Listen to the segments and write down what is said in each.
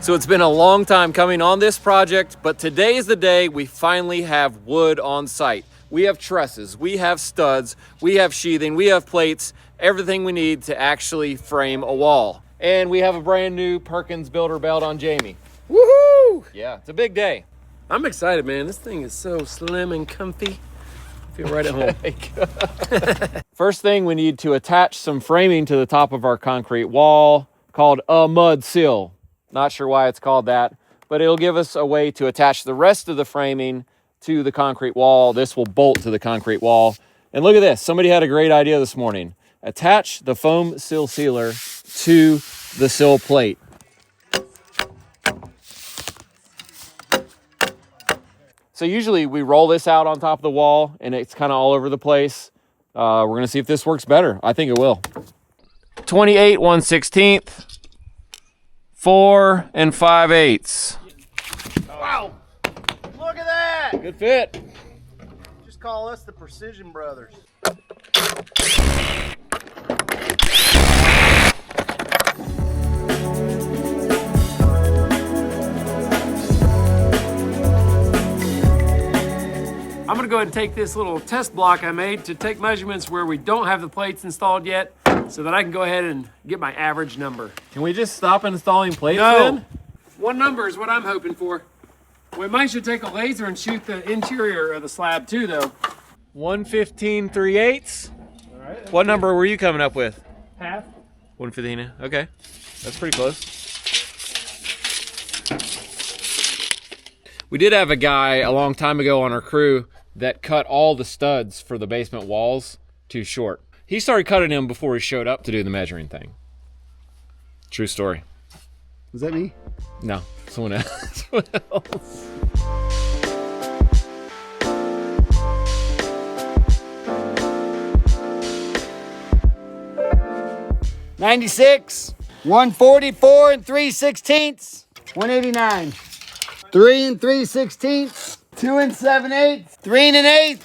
So it's been a long time coming on this project, but today is the day we finally have wood on site. We have trusses, we have studs, we have sheathing, we have plates, everything we need to actually frame a wall. And we have a brand new Perkins builder belt on Jamie. Woohoo! Yeah, it's a big day. I'm excited, man. This thing is so slim and comfy. I feel right at home. First thing, we need to attach some framing to the top of our concrete wall called a mud sill. Not sure why it's called that, but it'll give us a way to attach the rest of the framing to the concrete wall. This will bolt to the concrete wall. And look at this. Somebody had a great idea this morning. Attach the foam sill sealer to the sill plate. So usually we roll this out on top of the wall and it's kind of all over the place. We're going to see if this works better. I think it will. 28 1/16, 4 5/8. Wow! Look at that! Good fit. Just call us the Precision Brothers. I'm gonna go ahead and take this little test block I made to take measurements where we don't have the plates installed yet, so that I can go ahead and get my average number. Can we just stop installing plates No, then? one number is what I'm hoping for. We might should take a laser and shoot the interior of the slab too, though. 115 3/8. All right. What number were you coming up with? Half. 115. Okay, that's pretty close. We did have a guy a long time ago on our crew that cut all the studs for the basement walls too short. He started cutting them before he showed up to do the measuring thing. True story. Was that me? No, someone else. Someone else. $96, 144 3/16, 189, 3 3/16, 2 7/8, 3 1/8.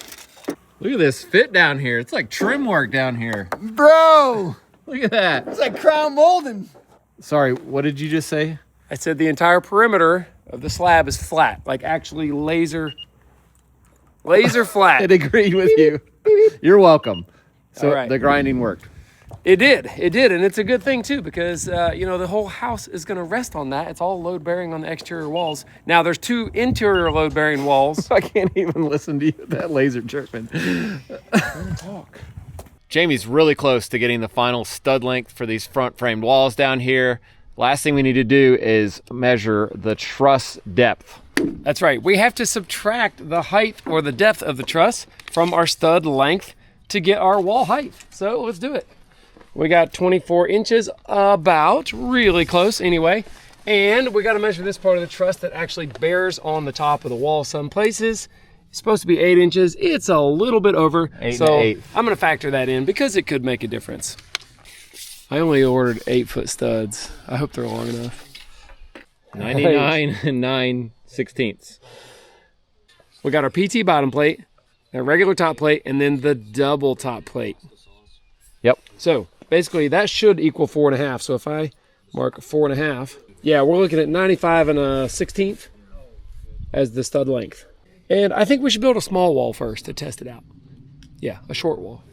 Look at this fit down here. It's like trim work down here. Bro, Look at that. it's like crown molding. Sorry, what did you just say? I said the entire perimeter of the slab is flat, like actually laser flat. It agreed with you. You're welcome. So All right. the grinding worked. It did, and it's a good thing too, because the whole house is going to rest on that. It's all load bearing on the exterior walls. Now there's 2 interior load bearing walls. I can't even listen to you with that laser chirping. Talk. Jamie's really close to getting the final stud length for these front framed walls down here. Last thing we need to do is measure the truss depth. That's right. We have to subtract the height or the depth of the truss from our stud length to get our wall height. So let's do it. We got 24 inches, about, really close anyway. And we got to measure this part of the truss that actually bears on the top of the wall some places. It's supposed to be 8 inches. It's a little bit over. 8 so 1/8. I'm going to factor that in because it could make a difference. I only ordered 8-foot studs. I hope they're long enough. 99 and 9/16. We got our PT bottom plate, a regular top plate, and then the double top plate. Yep. So basically that should equal 4.5. So if I mark 4.5, yeah, we're looking at 95 1/16 as the stud length. And I think we should build a small wall first to test it out. Yeah, a short wall.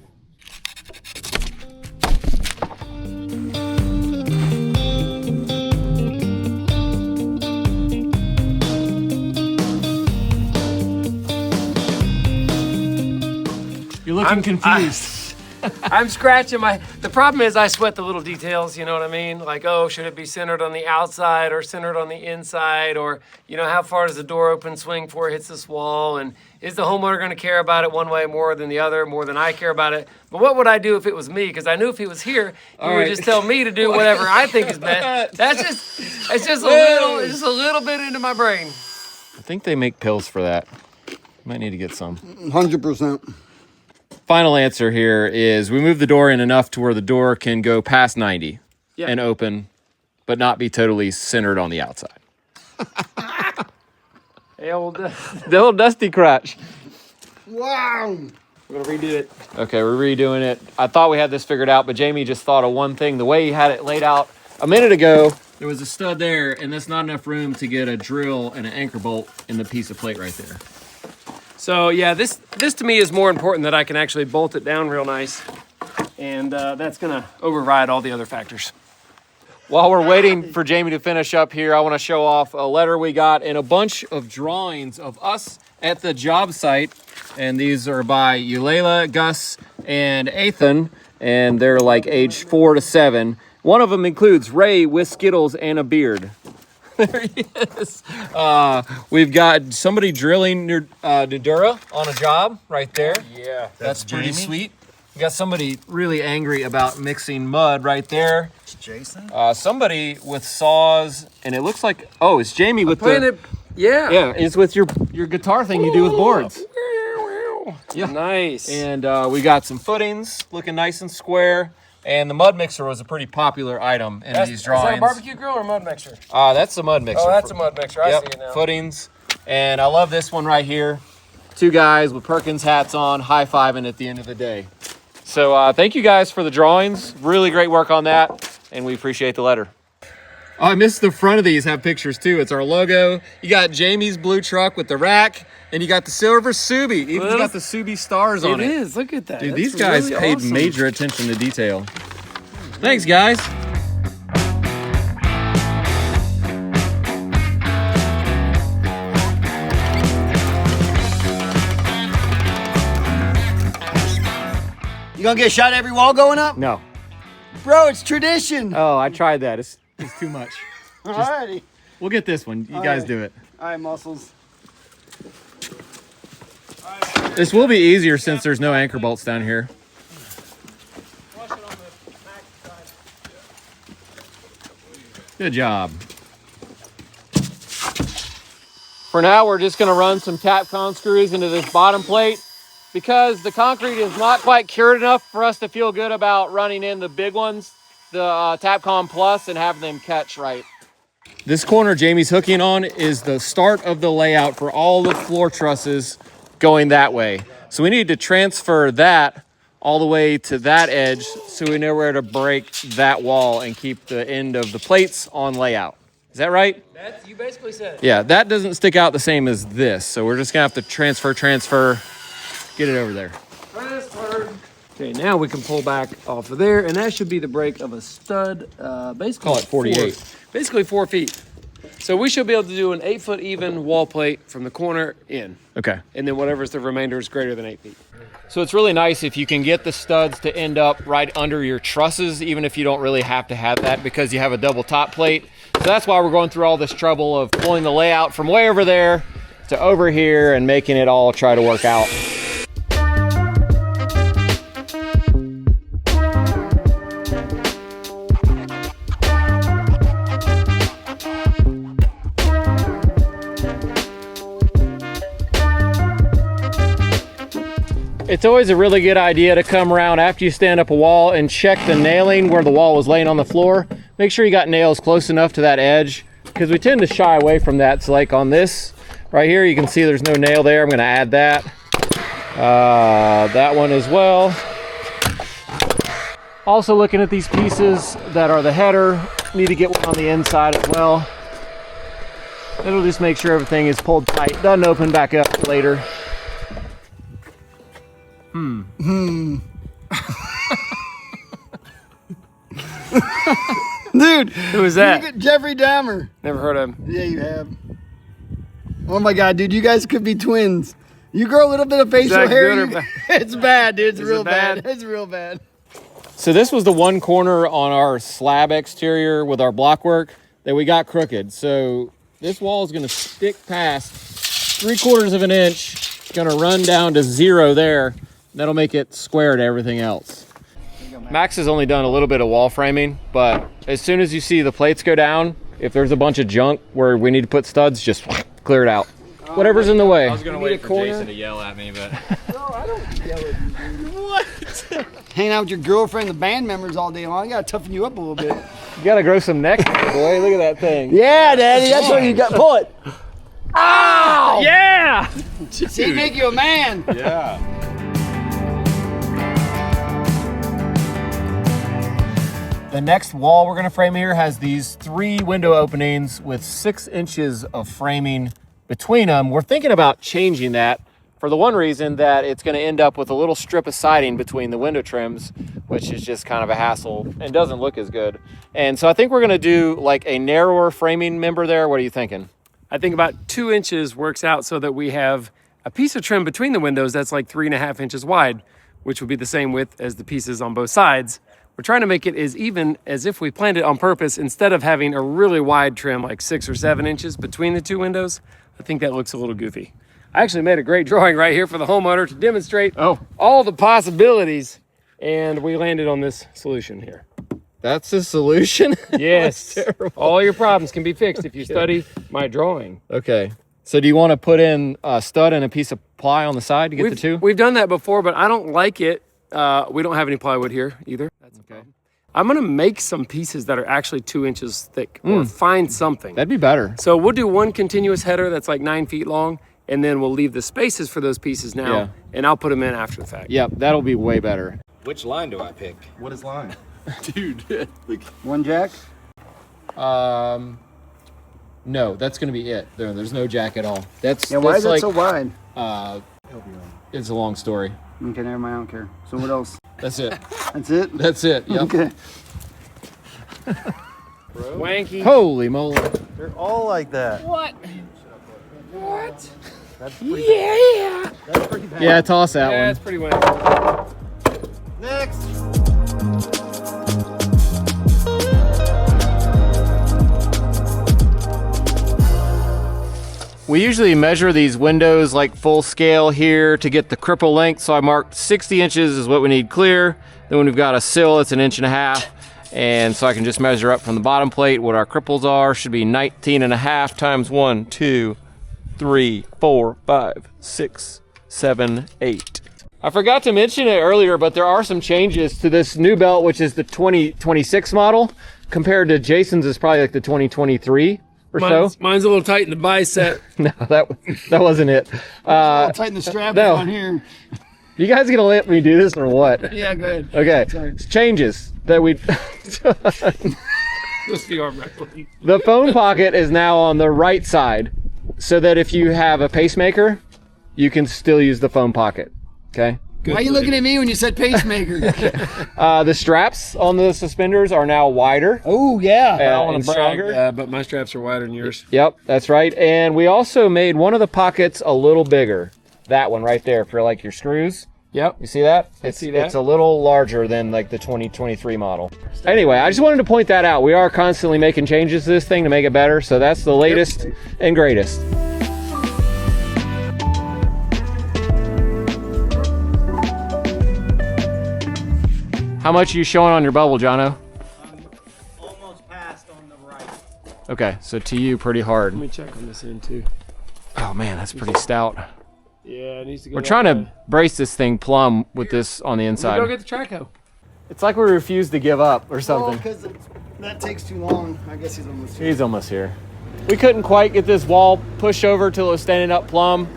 You're looking confused. I'm scratching the problem is I sweat the little details, you know what I mean? Like, oh, should it be centered on the outside or centered on the inside? Or, how far does the door open swing before it hits this wall? And is the homeowner going to care about it one way more than the other, more than I care about it? But what would I do if it was me? Because I knew if he was here, he would just tell me to do whatever I think is best. It's just a little bit into my brain. I think they make pills for that. Might need to get some. 100%. Final answer here is we move the door in enough to where the door can go past 90 and open, but not be totally centered on the outside. The old dusty crotch. Wow. We're gonna redo it. Okay, we're redoing it. I thought we had this figured out, but Jamie just thought of one thing. The way he had it laid out a minute ago, there was a stud there, and that's not enough room to get a drill and an anchor bolt in the piece of plate right there. So yeah, this to me is more important that I can actually bolt it down real nice. And that's gonna override all the other factors. While we're waiting for Jamie to finish up here, I want to show off a letter we got and a bunch of drawings of us at the job site. And these are by Eulalia, Gus, and Ethan, and they're like age 4 to 7. One of them includes Ray with Skittles and a beard. There he is. We've got somebody drilling Nudura on a job right there. Yeah. That's pretty sweet. We got somebody really angry about mixing mud right there. It's Jason? Somebody with saws, and it looks like, oh, it's Jamie with Yeah. Yeah, it's with your guitar thing you do with boards. Yeah. Nice. And we got some footings looking nice and square. And the mud mixer was a pretty popular item in these drawings. Is that a barbecue grill or a mud mixer? That's a mud mixer. Oh, that's a mud mixer. I see it now. Footings. And I love this one right here. 2 guys with Perkins hats on, high-fiving at the end of the day. So thank you guys for the drawings. Really great work on that. And we appreciate the letter. Oh, I missed the front of these have pictures too. It's our logo. You got Jamie's blue truck with the rack, and you got the silver Subi. Even's got the Subi stars on it. It is. Look at that. Dude, That's these guys really paid awesome. major attention to detail. Thanks, guys. You gonna get a shot at every wall going up? No. Bro, it's tradition. Oh, I tried that. It's too much. Alrighty. We'll get this one. You guys do it. Alright, muscles. This will be easier since there's no anchor bolts down here. Good job. For now, we're just gonna run some Tapcon screws into this bottom plate because the concrete is not quite cured enough for us to feel good about running in the big ones, the Tapcon Plus, and having them catch right. This corner Jamie's hooking on is the start of the layout for all the floor trusses going that way. So we need to transfer that all the way to that edge so we know where to break that wall and keep the end of the plates on layout. Is that right? You basically said it. Yeah, that doesn't stick out the same as this. So we're just gonna have to transfer, get it over there. Transferred. Okay, now we can pull back off of there, and that should be the break of a stud. Basically, Call it 48. Basically 4 feet. So we should be able to do an 8-foot even wall plate from the corner in. Okay. And then whatever's the remainder is greater than 8 feet. So it's really nice if you can get the studs to end up right under your trusses, even if you don't really have to have that because you have a double top plate. So that's why we're going through all this trouble of pulling the layout from way over there to over here and making it all try to work out. It's always a really good idea to come around after you stand up a wall and check the nailing where the wall was laying on the floor. Make sure you got nails close enough to that edge because we tend to shy away from that. So like on this right here, you can see there's no nail there. I'm gonna add that. That one as well. Also looking at these pieces that are the header, need to get one on the inside as well. It'll just make sure everything is pulled tight, doesn't open back up later. Dude, Who is that? Jeffrey Dahmer. Never heard of him. Yeah, you have. Oh my God, dude, you guys could be twins. You grow a little bit of facial that hair. good or you- bad? It's bad, dude. It's Is real it bad? bad. It's real bad. So this was the one corner on our slab exterior with our block work that we got crooked. So this wall is gonna stick past 3/4 of an inch, gonna run down to 0 there. That'll make it square to everything else. Max has only done a little bit of wall framing, but as soon as you see the plates go down, if there's a bunch of junk where we need to put studs, just clear it out. Whatever's in the way. I was gonna wait for Jason to yell at me, but Hanging out with your girlfriend, the band members all day long. I gotta toughen you up a little bit. You gotta grow some neck, boy. Look at that thing. Yeah, Daddy, that's what you got. Pull it. Ow! Yeah! See, make you a man. The next wall we're gonna frame here has these 3 window openings with 6 inches of framing between them. We're thinking about changing that for the one reason that it's gonna end up with a little strip of siding between the window trims, which is just kind of a hassle and doesn't look as good. And so I think we're gonna do like a narrower framing member there. What are you thinking? I think about 2 inches works out so that we have a piece of trim between the windows that's like 3.5 inches wide, which would be the same width as the pieces on both sides. We're trying to make it as even as if we planned it on purpose instead of having a really wide trim like 6 or 7 inches between the 2 windows. I think that looks a little goofy. I actually made a great drawing right here for the homeowner to demonstrate all the possibilities, and we landed on this solution here. That's the solution? Yes, all your problems can be fixed if you study my drawing. Okay. So do you want to put in a stud and a piece of ply on the side to get the 2? We've done that before, but I don't like it. We don't have any plywood here either. That's okay. I'm gonna make some pieces that are actually 2 inches thick or find something. That'd be better. So we'll do one continuous header that's like 9 feet long, and then we'll leave the spaces for those pieces now, and I'll put them in after the fact. Yep, that'll be way better. Which line do I pick? What is line? Dude. 1 jack? No, that's gonna be it. There's no jack at all. That's Why is like, it so wide? It's a long story. Okay, never mind, I don't care. So what else? That's it. That's it? That's it. Yep. Okay. Wanky. Holy moly. They're all like that. What? That's pretty Yeah. That's pretty bad. Yeah, toss that Yeah, one. it's pretty wanky. Next. We usually measure these windows like full scale here to get the cripple length. So I marked 60 inches is what we need clear. Then when we've got a sill, it's 1.5 inches. And so I can just measure up from the bottom plate what our cripples are. Should be 19.5 times 1, 2, 3, 4, 5, 6, 7, 8. I forgot to mention it earlier, but there are some changes to this new belt, which is the 2026 model, compared to Jason's is probably like the 2023 or so. Mine's a little tight in the bicep. No, that wasn't it. I'll tighten the strap no. down here. You guys gonna let me do this or what? Yeah, go ahead. Okay, Sorry. changes that we. Let's be arm wrestling. The phone pocket is now on the right side, so that if you have a pacemaker, you can still use the phone pocket. Okay. Why are you looking at me when you said pacemaker? The straps on the suspenders are now wider. Oh, yeah. And stronger. But my straps are wider than yours. Yep, that's right. And we also made one of the pockets a little bigger. That one right there for like your screws. Yep. You see that? see that. It's a little larger than like the 2023 model. Anyway, I just wanted to point that out. We are constantly making changes to this thing to make it better. So that's the latest and greatest. How much are you showing on your bubble, Jono? Almost passed on the right. Okay, so to you, pretty hard. Let me check on this end too. Oh man, that's pretty stout. Yeah, it needs to go. We're trying to brace this thing plumb with this on the inside. Go get the Traco. It's like we refuse to give up or Oh, something. because that takes too long. I guess he's almost here. He's almost here. We couldn't quite get this wall pushed over till it was standing up plumb.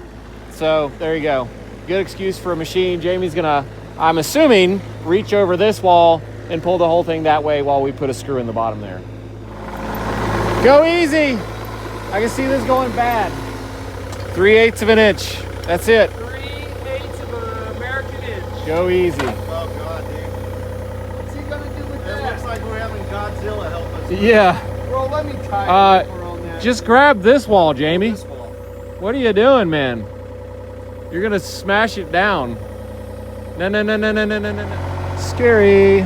So there you go. Good excuse for a machine. Jamie's gonna, I'm assuming, reach over this wall and pull the whole thing that way while we put a screw in the bottom there. Go easy. I can see this going bad. 3/8 of an inch. That's it. 3/8 of an American inch. Go easy. Oh, God, dude. What's he going to do with It that? looks like we're having Godzilla help us. Yeah. Bro, let me tie it on that. Just grab this wall, Jamie. This wall. What are you doing, man? You're gonna smash it down. No, no, no, no, no, no, no, no, no. Scary.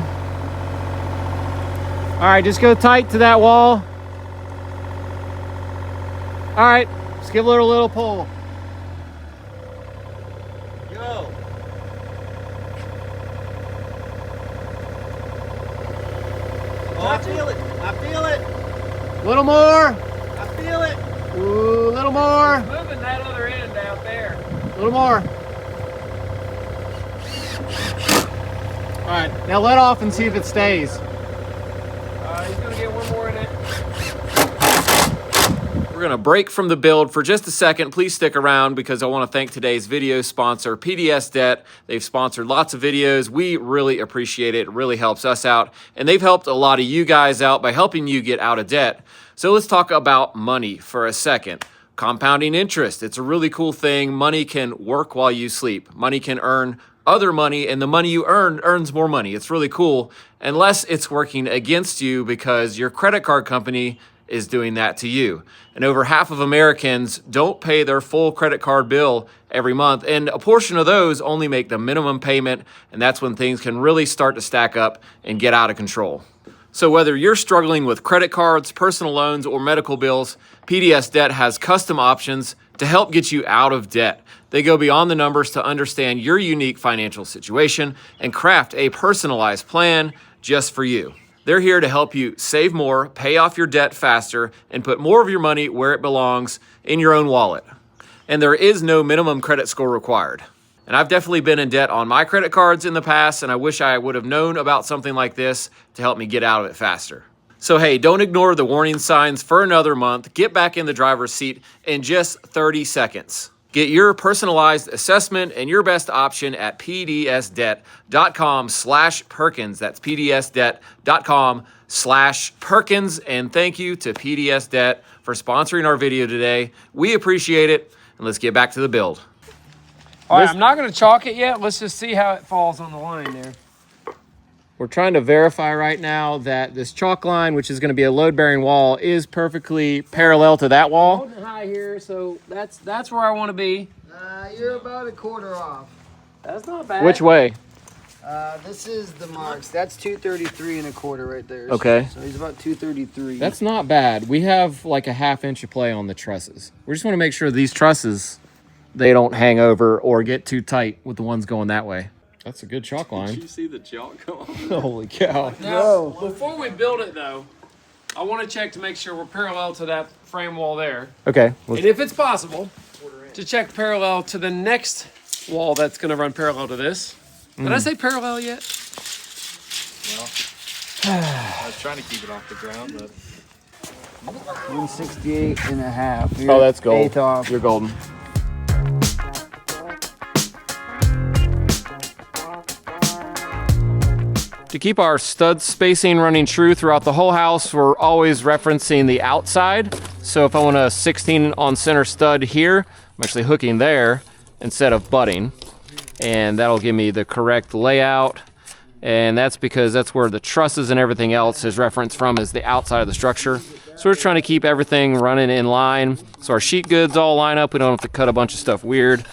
All right, just go tight to that wall. All right, just give it a little pull. Go. Oh, I feel it. I feel it. A little more. I feel it. Ooh, a little more. Moving that other end out there. A little more. All right, now let off and see if it stays. He's gonna get one more in it. We're gonna break from the build for just a second. Please stick around because I wanna thank today's video sponsor, PDS Debt. They've sponsored lots of videos. We really appreciate it. It really helps us out. And they've helped a lot of you guys out by helping you get out of debt. So let's talk about money for a second. Compounding interest, it's a really cool thing. Money can work while you sleep. Money can earn other money, and the money you earn earns more money. It's really cool, unless it's working against you because your credit card company is doing that to you. And over half of Americans don't pay their full credit card bill every month, and a portion of those only make the minimum payment, and that's when things can really start to stack up and get out of control. So whether you're struggling with credit cards, personal loans, or medical bills, PDS Debt has custom options to help get you out of debt. They go beyond the numbers to understand your unique financial situation and craft a personalized plan just for you. They're here to help you save more, pay off your debt faster, and put more of your money where it belongs, in your own wallet. And there is no minimum credit score required. And I've definitely been in debt on my credit cards in the past, and I wish I would have known about something like this to help me get out of it faster. So hey, don't ignore the warning signs for another month. Get back in the driver's seat in just 30 seconds. Get your personalized assessment and your best option at pdsdebt.com/Perkins. That's pdsdebt.com/Perkins. And thank you to PDS Debt for sponsoring our video today. We appreciate it. And let's get back to the build. All right, I'm not going to chalk it yet. Let's just see how it falls on the line there. We're trying to verify right now that this chalk line, which is going to be a load-bearing wall, is perfectly parallel to that wall. Holding high here, so that's where I want to be. You're about a quarter off. That's not bad. Which way? This is the marks. That's 233 and a quarter right there. Okay. So he's about 233. That's not bad. We have like a ½ inch of play on the trusses. We just want to make sure these trusses, they don't hang over or get too tight with the ones going that way. That's a good chalk line. Did you see the chalk go on? Holy cow. Now, before we build it, though, I want to check to make sure we're parallel to that frame wall there. Okay. And if it's possible, to check parallel to the next wall that's going to run parallel to this. Did I say parallel yet? Well, I was trying to keep it off the ground, but 168 and a half. Oh, that's gold. Eighth off. You're golden. To keep our stud spacing running true throughout the whole house, we're always referencing the outside. So if I want a 16 on center stud here, I'm actually hooking there instead of butting. And that'll give me the correct layout. And that's because that's where the trusses and everything else is referenced from, is the outside of the structure. So we're trying to keep everything running in line. So our sheet goods all line up. We don't have to cut a bunch of stuff weird.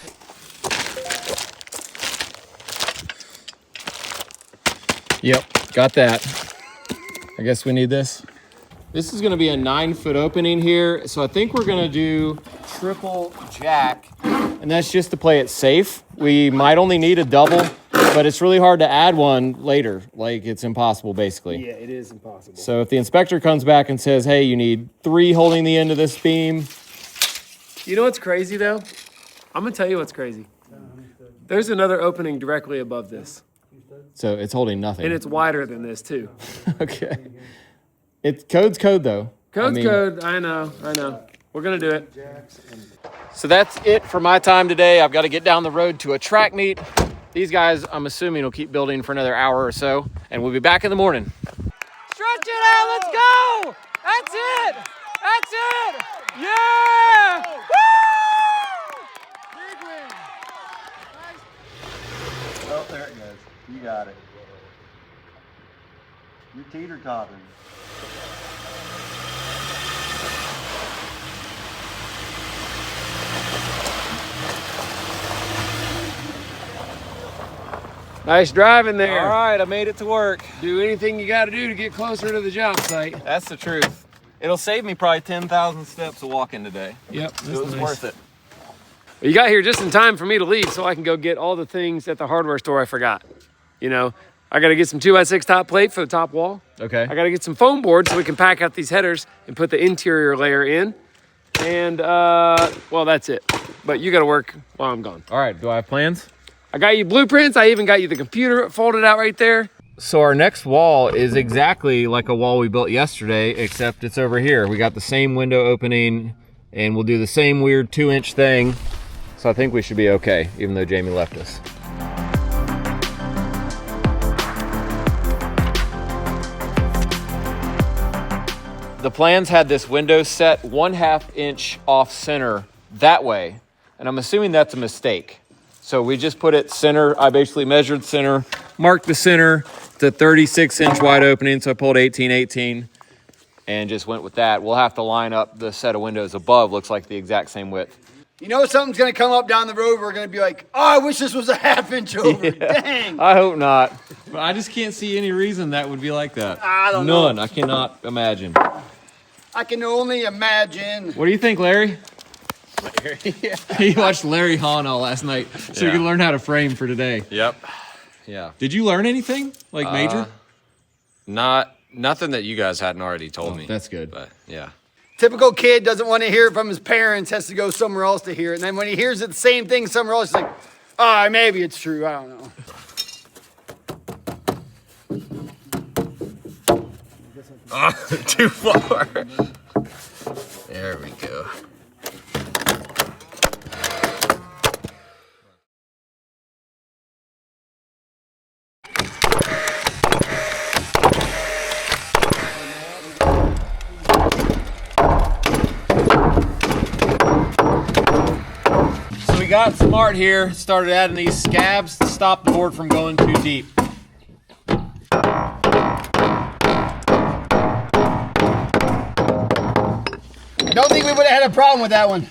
Yep, got that. I guess we need this. This is gonna be a 9-foot opening here. So I think we're gonna do triple jack, and that's just to play it safe. We might only need a double, but it's really hard to add one later. Like, it's impossible, basically. Yeah, it is impossible. So if the inspector comes back and says, hey, you need 3 holding the end of this beam. You know what's crazy, though? I'm going to tell you what's crazy. There's another opening directly above this. So it's holding nothing. And it's wider than this, too. Okay. Code's code, though. Code's code. I know. We're going to do it. So that's it for my time today. I've got to get down the road to a track meet. These guys, I'm assuming, will keep building for another hour or so, and we'll be back in the morning. Stretch it out. Let's go. That's it. That's it. Yeah. Woo! Big win. Oh, there it goes. You got it. You're teeter-tottering. Nice driving there. All right, I made it to work. Do anything you got to do to get closer to the job site. That's the truth. It'll save me probably 10,000 steps of walking today. Yep. It was worth it. Well, you got here just in time for me to leave so I can go get all the things at the hardware store I forgot. You know, I got to get some 2x6 top plate for the top wall. Okay. I got to get some foam board so we can pack out these headers and put the interior layer in. And, well, that's it. But you got to work while I'm gone. All right, do I have plans? I got you blueprints. I even got you the computer folded out right there. So our next wall is exactly like a wall we built yesterday, except it's over here. We got the same window opening And we'll do the same weird 2-inch thing. So I think we should be okay, even though Jamie left us. The plans had this window set 1/2 inch off center that way. And I'm assuming that's a mistake. So we just put it center. I basically measured center, marked the center. It's a 36-inch wide opening, so I pulled 18, and just went with that. We'll have to line up the set of windows above. Looks like the exact same width. You know something's going to come up down the road. We're going to be like, oh, I wish this was a 1/2 inch over. Yeah. Dang. I hope not. But I just can't see any reason that would be like that. I don't know. None. I cannot imagine. I can only imagine. What do you think, Larry? Larry. He watched Larry Hahn all last night, so he could learn how to frame for today. Yep. Yeah. Did you learn anything, like major? Nothing that you guys hadn't already told me. That's good. But yeah. Typical kid doesn't want to hear it from his parents, has to go somewhere else to hear it. And then when he hears it, the same thing somewhere else, he's like, oh, maybe it's true. I don't know. Too far. There we go. So we got smart here, started adding these scabs to stop the board from going too deep. I don't think we would have had a problem with that one.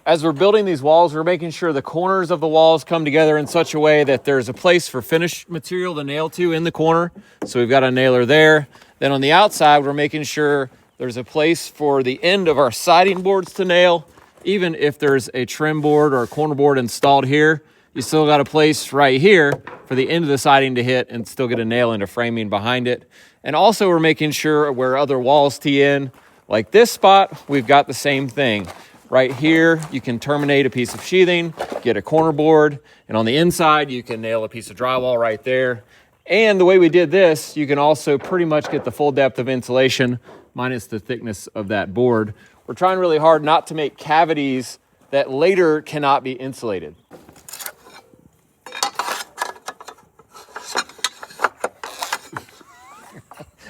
As we're building these walls, we're making sure the corners of the walls come together in such a way that there's a place for finished material to nail to in the corner. So we've got a nailer there. Then on the outside, we're making sure there's a place for the end of our siding boards to nail. Even if there's a trim board or a corner board installed here, you still got a place right here for the end of the siding to hit and still get a nail into framing behind it. And also we're making sure where other walls tee in, like this spot, we've got the same thing. Right here, you can terminate a piece of sheathing, get a corner board, and on the inside, you can nail a piece of drywall right there. And the way we did this, you can also pretty much get the full depth of insulation minus the thickness of that board. We're trying really hard not to make cavities that later cannot be insulated.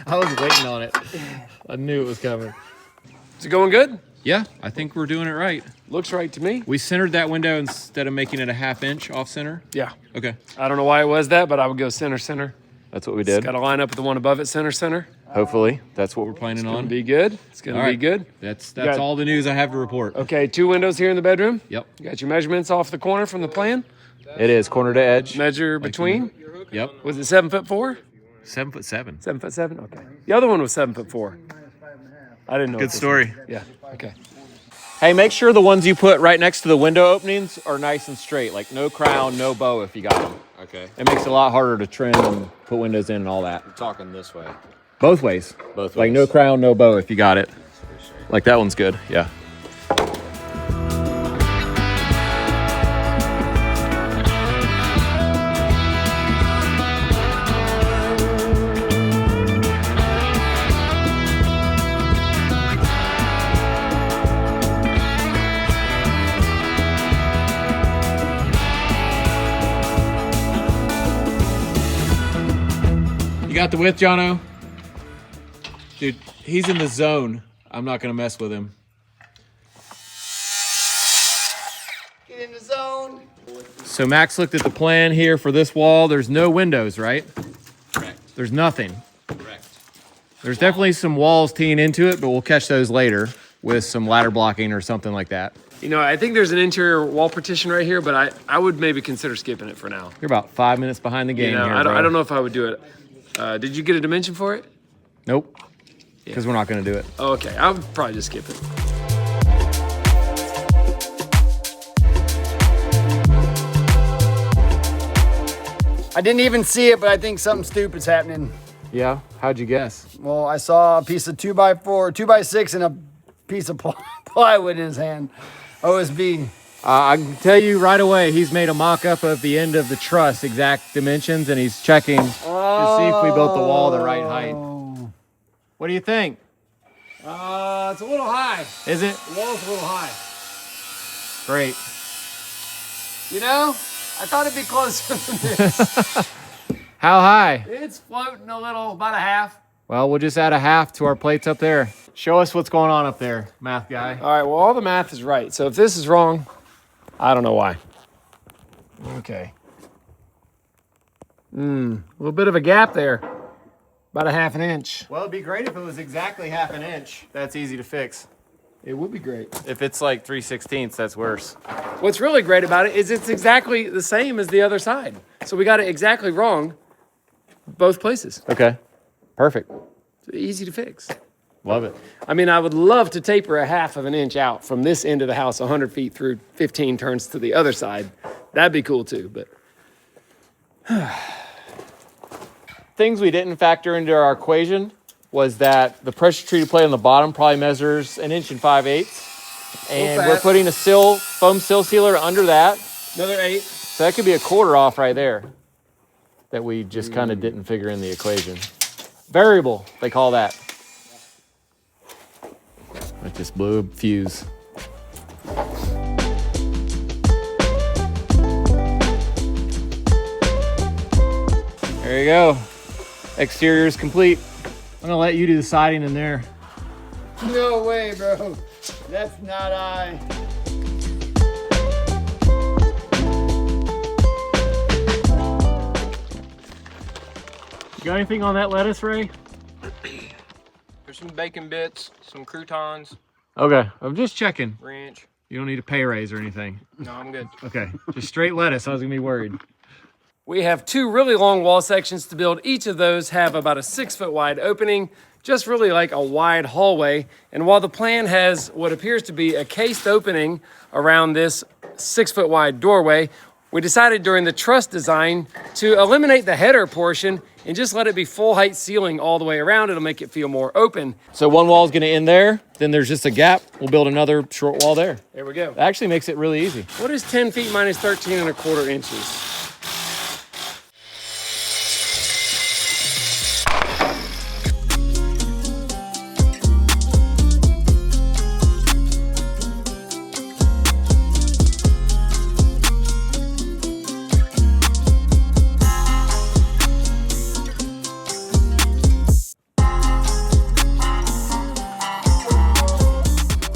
I was waiting on it. I knew it was coming. Is it going good? Yeah, I think we're doing it right. Looks right to me. We centered that window instead of making it a 1/2 inch off center. Yeah. Okay. I don't know why it was that, but I would go center. That's what we did. Got to line up with the one above it, center. Hopefully, that's what we're planning Gonna on. be good. It's gonna All be right. good. That's got- all the news I have to report. Okay, 2 windows here in the bedroom. Yep. You got your measurements off the corner from the plan. It is corner to edge. Measure between. Yep. Was it 7'4"? 7'7". 7'7". Okay. The other one was 7'4". I didn't know. Good what this story. was. Yeah. Okay. Hey, make sure the ones you put right next to the window openings are nice and straight, like no crown, no bow if you got them. Okay. It makes it a lot harder to trim and put windows in and all that. I'm talking this way. Both ways. Both Like ways. no crown, no bow if you got it. Like that one's good, yeah. You got the width, Jono? Dude, he's in the zone. I'm not gonna mess with him. Get in the zone. So Max looked at the plan here for this wall. There's no windows, right? Correct. There's nothing. Correct. There's definitely some walls teeing into it, but we'll catch those later with some ladder blocking or something like that. You know, I think there's an interior wall partition right here, but I would maybe consider skipping it for now. You're about 5 minutes behind the game You know, here, I bro. don't know if I would do it. Did you get a dimension for it? Nope. Because we're not gonna do it. Oh, okay. I would probably just skip it. I didn't even see it, but I think something stupid's happening. Yeah? How'd you guess? Well, I saw a piece of 2x4, 2x6, and a piece of plywood in his hand. OSB. I can tell you right away, he's made a mock-up of the end of the truss, exact dimensions, and he's checking to see if we built the wall the right height. What do you think? It's a little high. Is it? The wall's a little high. Great. You know, I thought it'd be closer than this. How high? It's floating a little, about a half. Well, we'll just add a half to our plates up there. Show us what's going on up there, math guy. All right, well, all the math is right. So if this is wrong, I don't know why. Okay. A little bit of a gap there. About a half an inch. Well, it'd be great if it was exactly half an inch. That's easy to fix. It would be great. If it's like 3/16, that's worse. What's really great about it is it's exactly the same as the other side. So we got it exactly wrong both places. Okay, perfect. It's easy to fix. Love it. I mean, I would love to taper a half of an inch out from this end of the house 100 feet through 15 turns to the other side. That'd be cool too, but. Things we didn't factor into our equation was that the pressure treated plate on the bottom probably measures 1 5/8 inches. And we're putting a foam sill sealer under that. Another 8. So that could be a quarter off right there that we just kind of didn't figure in the equation. Variable, they call that. It just blew a fuse. There you go. Exterior is complete. I'm gonna let you do the siding in there. No way, bro. That's not I. You got anything on that lettuce, Ray? There's some bacon bits, some croutons, Okay, I'm just checking. ranch. You don't need a pay raise or anything. No, I'm good. Okay, just straight lettuce. I was gonna be worried. We have 2 really long wall sections to build. Each of those have about a 6-foot wide opening, just really like a wide hallway. And while the plan has what appears to be a cased opening around this 6-foot wide doorway, we decided during the truss design to eliminate the header portion and just let it be full height ceiling all the way around. It'll make it feel more open. So one wall is gonna end there, then there's just a gap. We'll build another short wall there. There we go. It actually makes it really easy. What is 10 feet minus 13 1/4 inches?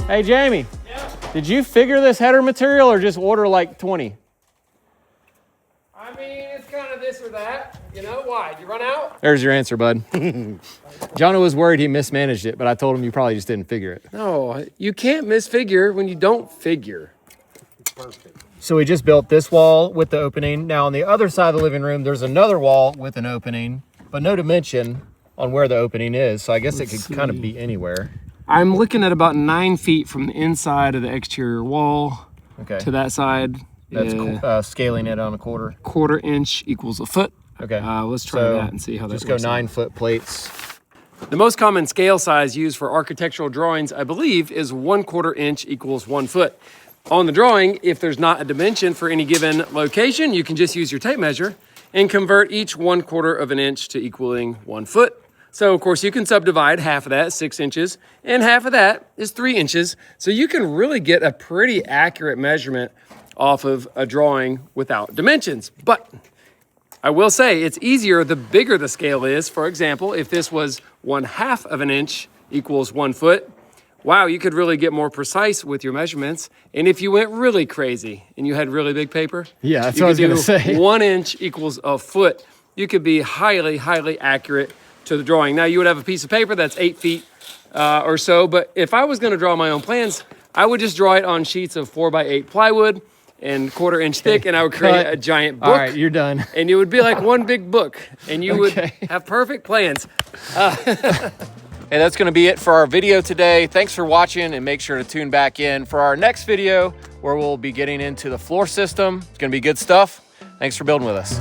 Hey, Jamie. Yeah. Did you figure this header material or just order like 20? I mean, it's kind of this or that. You know, why? You run out? There's your answer, bud. Jono was worried he mismanaged it, but I told him you probably just didn't figure it. No, you can't misfigure when you don't figure. So we just built this wall with the opening. Now on the other side of the living room, there's another wall with an opening, but no dimension on where the opening is. So I guess it could kind of be anywhere. I'm looking at about 9 feet from the inside of the exterior wall Okay. to that side. That's scaling it on a quarter. 1/4 inch equals a foot. Okay. Let's try So that and see how that just works. go 9-foot plates. The most common scale size used for architectural drawings, I believe, is 1/4 inch equals 1 foot. On the drawing, if there's not a dimension for any given location, you can just use your tape measure and convert each 1/4 of an inch to equaling 1 foot. So of course you can subdivide half of that, 6 inches, and half of that is 3 inches. So you can really get a pretty accurate measurement off of a drawing without dimensions. But I will say it's easier the bigger the scale is. For example, if this was 1/2 of an inch equals 1 foot, wow, you could really get more precise with your measurements. And if you went really crazy and you had really big paper, Yeah, that's you what I was could gonna do say. 1 inch equals a foot. You could be highly, highly accurate to the drawing. Now you would have a piece of paper that's 8 feet or so, but if I was gonna draw my own plans, I would just draw it on sheets of 4x8 plywood and 1/4 inch thick, and I would create Cut. a giant book. All right, you're done. And it would be like one big book, and you would have perfect plans. Hey, that's going to be it for our video today. Thanks for watching, and make sure to tune back in for our next video where we'll be getting into the floor system. It's going to be good stuff. Thanks for building with us.